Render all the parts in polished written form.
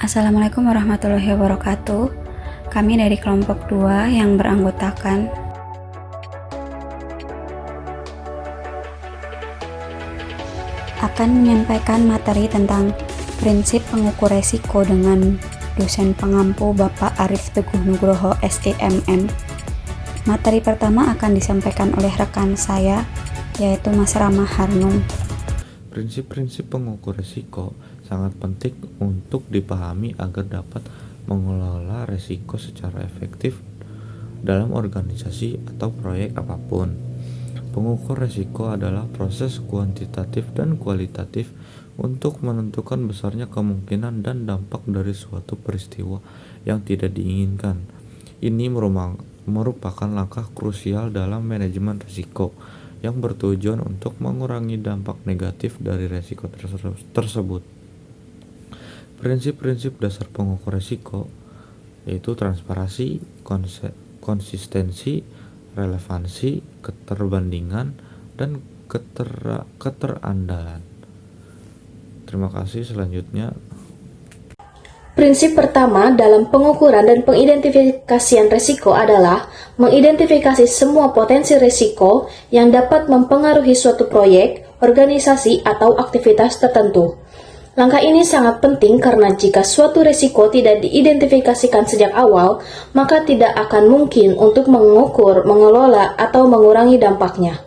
Assalamualaikum warahmatullahi wabarakatuh. Kami dari kelompok 2 yang beranggotakan akan menyampaikan materi tentang prinsip pengukur resiko dengan dosen pengampu Bapak Arif Teguh Nugroho SEMM. Materi pertama akan disampaikan oleh rekan saya, yaitu Mas Rama Harnum. Prinsip-prinsip pengukur risiko sangat penting untuk dipahami agar dapat mengelola risiko secara efektif dalam organisasi atau proyek apapun. Pengukur risiko adalah proses kuantitatif dan kualitatif untuk menentukan besarnya kemungkinan dan dampak dari suatu peristiwa yang tidak diinginkan. Ini merupakan langkah krusial dalam manajemen risiko yang bertujuan untuk mengurangi dampak negatif dari risiko tersebut. Prinsip-prinsip dasar pengukur risiko yaitu transparansi, konsistensi, relevansi, keterbandingan, dan keterandalan. Terima kasih. Selanjutnya, prinsip pertama dalam pengukuran dan pengidentifikasian risiko adalah mengidentifikasi semua potensi risiko yang dapat mempengaruhi suatu proyek, organisasi, atau aktivitas tertentu. Langkah ini sangat penting karena jika suatu risiko tidak diidentifikasikan sejak awal, maka tidak akan mungkin untuk mengukur, mengelola, atau mengurangi dampaknya.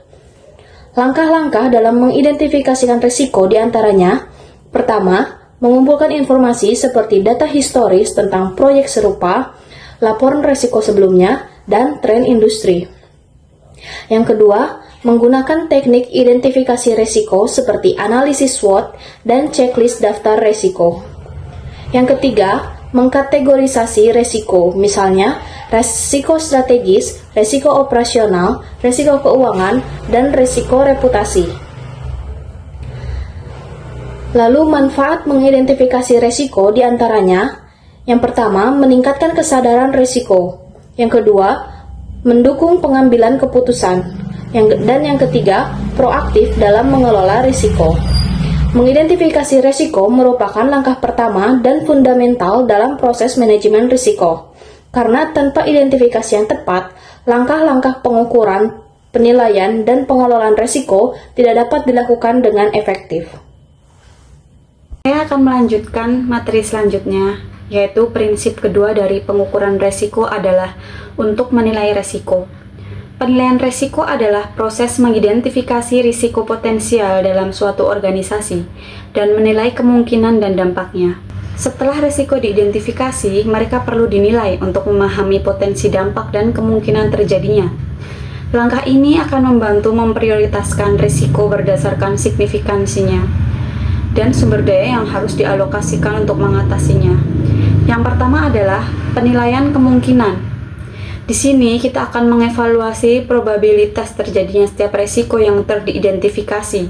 Langkah-langkah dalam mengidentifikasikan risiko diantaranya: pertama, mengumpulkan informasi seperti data historis tentang proyek serupa, laporan risiko sebelumnya, dan tren industri. Yang kedua, menggunakan teknik identifikasi risiko seperti analisis SWOT dan checklist daftar risiko. Yang ketiga, mengkategorisasi risiko, misalnya risiko strategis, risiko operasional, risiko keuangan, dan risiko reputasi. Lalu manfaat mengidentifikasi risiko diantaranya: yang pertama, meningkatkan kesadaran risiko; yang kedua, mendukung pengambilan keputusan; dan yang ketiga, proaktif dalam mengelola risiko. Mengidentifikasi risiko merupakan langkah pertama dan fundamental dalam proses manajemen risiko, karena tanpa identifikasi yang tepat, langkah-langkah pengukuran, penilaian, dan pengelolaan risiko tidak dapat dilakukan dengan efektif. Saya akan melanjutkan materi selanjutnya, yaitu prinsip kedua dari pengukuran risiko adalah untuk menilai risiko. Penilaian risiko adalah proses mengidentifikasi risiko potensial dalam suatu organisasi dan menilai kemungkinan dan dampaknya. Setelah risiko diidentifikasi, mereka perlu dinilai untuk memahami potensi dampak dan kemungkinan terjadinya. Langkah ini akan membantu memprioritaskan risiko berdasarkan signifikansinya dan sumber daya yang harus dialokasikan untuk mengatasinya. Yang pertama adalah penilaian kemungkinan. Di sini kita akan mengevaluasi probabilitas terjadinya setiap risiko yang teridentifikasi.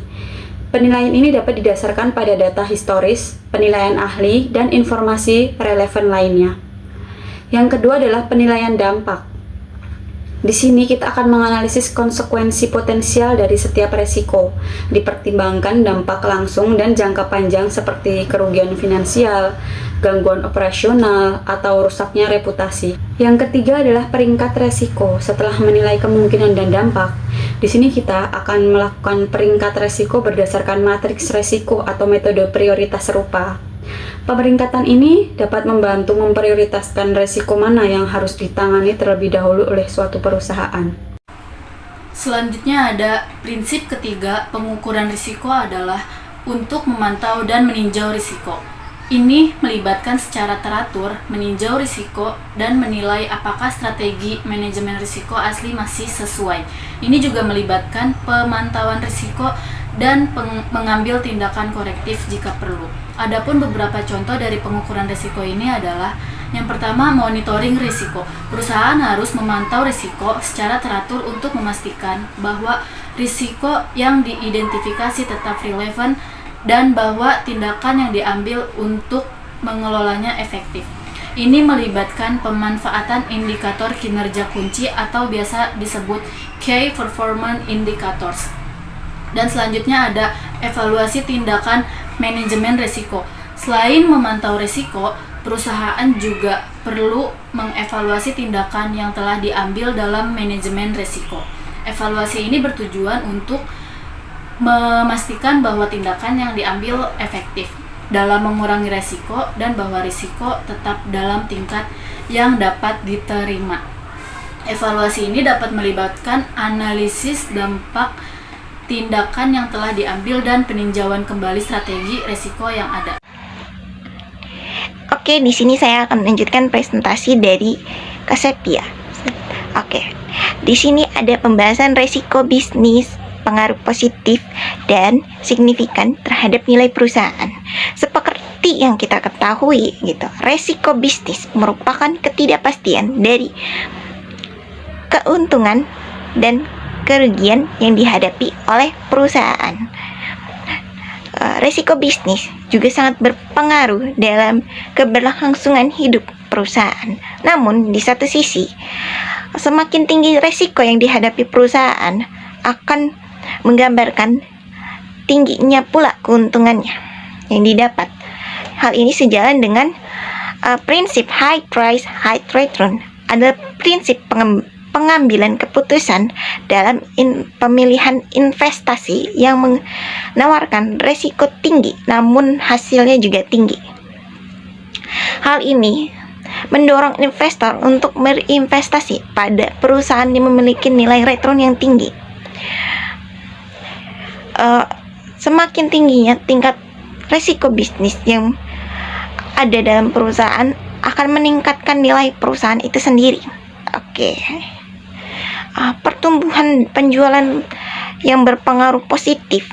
Penilaian ini dapat didasarkan pada data historis, penilaian ahli, dan informasi relevan lainnya. Yang kedua adalah penilaian dampak. Di sini kita akan menganalisis konsekuensi potensial dari setiap risiko, dipertimbangkan dampak langsung dan jangka panjang seperti kerugian finansial, gangguan operasional, atau rusaknya reputasi. Yang ketiga adalah peringkat risiko. Setelah menilai kemungkinan dan dampak, di sini kita akan melakukan peringkat risiko berdasarkan matriks risiko atau metode prioritas serupa. Pemeringkatan ini dapat membantu memprioritaskan risiko mana yang harus ditangani terlebih dahulu oleh suatu perusahaan. Selanjutnya ada prinsip ketiga pengukuran risiko adalah untuk memantau dan meninjau risiko. Ini melibatkan secara teratur meninjau risiko dan menilai apakah strategi manajemen risiko asli masih sesuai. Ini juga melibatkan pemantauan risiko dan mengambil tindakan korektif jika perlu. Adapun beberapa contoh dari pengukuran risiko ini adalah: yang pertama, monitoring risiko. Perusahaan harus memantau risiko secara teratur untuk memastikan bahwa risiko yang diidentifikasi tetap relevan dan bahwa tindakan yang diambil untuk mengelolanya efektif. Ini melibatkan pemanfaatan indikator kinerja kunci atau biasa disebut Key Performance Indicators. Dan selanjutnya ada evaluasi tindakan manajemen risiko. Selain memantau risiko, perusahaan juga perlu mengevaluasi tindakan yang telah diambil dalam manajemen risiko. Evaluasi ini bertujuan untuk memastikan bahwa tindakan yang diambil efektif dalam mengurangi risiko dan bahwa risiko tetap dalam tingkat yang dapat diterima. Evaluasi ini dapat melibatkan analisis dampak tindakan yang telah diambil dan peninjauan kembali strategi risiko yang ada. Oke, di sini saya akan melanjutkan presentasi dari Kasepia. Oke, di sini ada pembahasan risiko bisnis, pengaruh positif dan signifikan terhadap nilai perusahaan. Seperti yang kita ketahui gitu, risiko bisnis merupakan ketidakpastian dari keuntungan dan kerugian yang dihadapi oleh perusahaan. Risiko bisnis juga sangat berpengaruh dalam keberlangsungan hidup perusahaan. Namun, di satu sisi, semakin tinggi risiko yang dihadapi perusahaan akan menggambarkan tingginya pula keuntungannya yang didapat. Hal ini sejalan dengan prinsip high price, high return adalah prinsip pengambilan keputusan dalam pemilihan investasi yang menawarkan risiko tinggi namun hasilnya juga tinggi. Hal ini mendorong investor untuk berinvestasi pada perusahaan yang memiliki nilai return yang tinggi. Semakin tingginya tingkat risiko bisnis yang ada dalam perusahaan akan meningkatkan nilai perusahaan itu sendiri. Oke. Pertumbuhan penjualan yang berpengaruh positif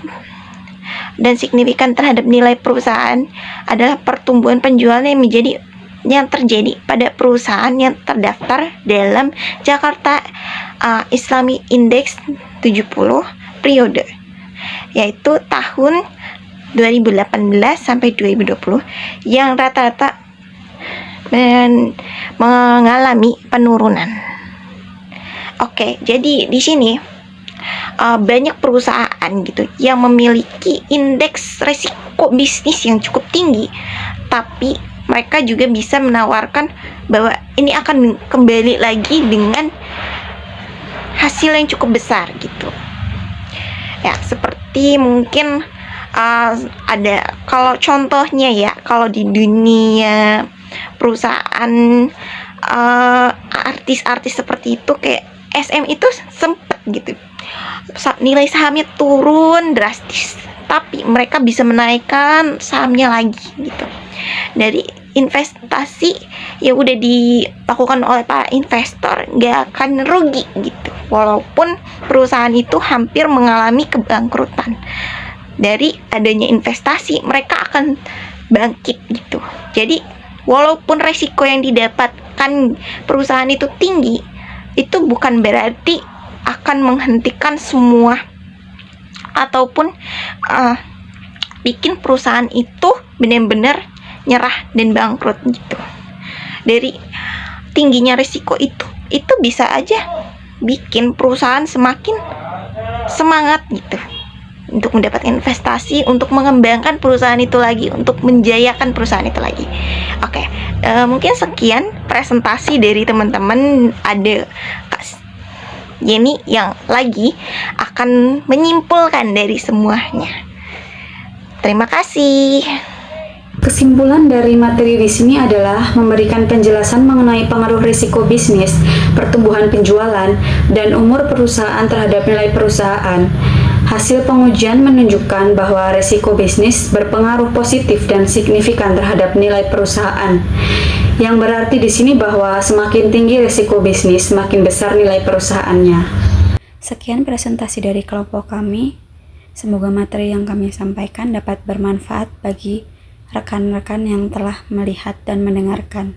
dan signifikan terhadap nilai perusahaan adalah pertumbuhan penjualan yang terjadi pada perusahaan yang terdaftar dalam Jakarta Islamic Index 70 periode, yaitu tahun 2018 sampai 2020 yang rata-rata mengalami penurunan. Oke, jadi di sini banyak perusahaan gitu yang memiliki indeks risiko bisnis yang cukup tinggi, tapi mereka juga bisa menawarkan bahwa ini akan kembali lagi dengan hasil yang cukup besar gitu. Ya, seperti mungkin ada, kalau contohnya ya, kalau di dunia perusahaan artis-artis seperti itu kayak SM itu sempet gitu nilai sahamnya turun drastis, tapi mereka bisa menaikkan sahamnya lagi gitu. Dari investasi yang udah dilakukan oleh para investor gak akan rugi gitu, walaupun perusahaan itu hampir mengalami kebangkrutan. Dari adanya investasi mereka akan bangkit gitu. Jadi walaupun resiko yang didapatkan perusahaan itu tinggi, itu bukan berarti akan menghentikan semua ataupun bikin perusahaan itu benar-benar nyerah dan bangkrut gitu. Dari tingginya risiko itu bisa aja bikin perusahaan semakin semangat gitu untuk mendapat investasi, untuk mengembangkan perusahaan itu lagi, untuk menjayakan perusahaan itu lagi. Oke, mungkin sekian presentasi dari teman-teman. Ada Kak Jenny yang lagi akan menyimpulkan dari semuanya. Terima kasih. Kesimpulan dari materi di sini adalah memberikan penjelasan mengenai pengaruh risiko bisnis, pertumbuhan penjualan, dan umur perusahaan terhadap nilai perusahaan. Hasil pengujian menunjukkan bahwa risiko bisnis berpengaruh positif dan signifikan terhadap nilai perusahaan. Yang berarti di sini bahwa semakin tinggi risiko bisnis, semakin besar nilai perusahaannya. Sekian presentasi dari kelompok kami. Semoga materi yang kami sampaikan dapat bermanfaat bagi rekan-rekan yang telah melihat dan mendengarkan.